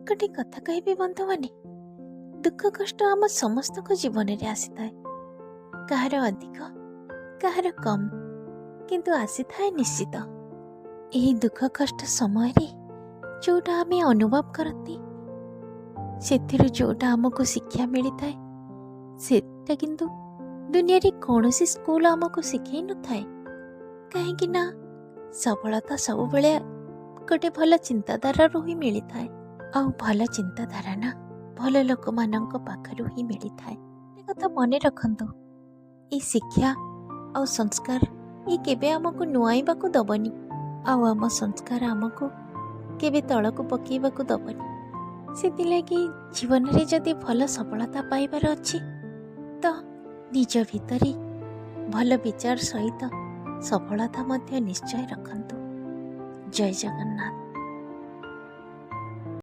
गोटे कथा कहबी बंधु माने, दुख कष्ट आम समस्त को जीवन में आसी थाए, कहार अधिक कहार कम, किंतु आसी थाए निश्चित। यही दुख कष्ट समय जोटा आम अनुभव करती से जोटा आमको शिक्षा मिली थाए सेटा किंतु दुनिया रे कौन सी स्कूल आमको शिखई न थाए। कहीं ना सफलता सब बेले गोटे भल चिंताधारा ही मिली थाए। आउ भल चिंताधारा ना भल लोक मानक पाखरु ही मिली थाए। कथा मन रखंतु, ये शिक्षा और संस्कार ये केबे आमको नुआइबाकू दबनी, आउ आम संस्कार आमको केबे तलकू पकेइबाकू दबनी। सेतिलागि जीवन रे जदि भल सफलता पाइबार अछि तो निज भितरे भल विचार सहित सफलता मध्य निश्चय रखंतु। जय जगन्नाथ।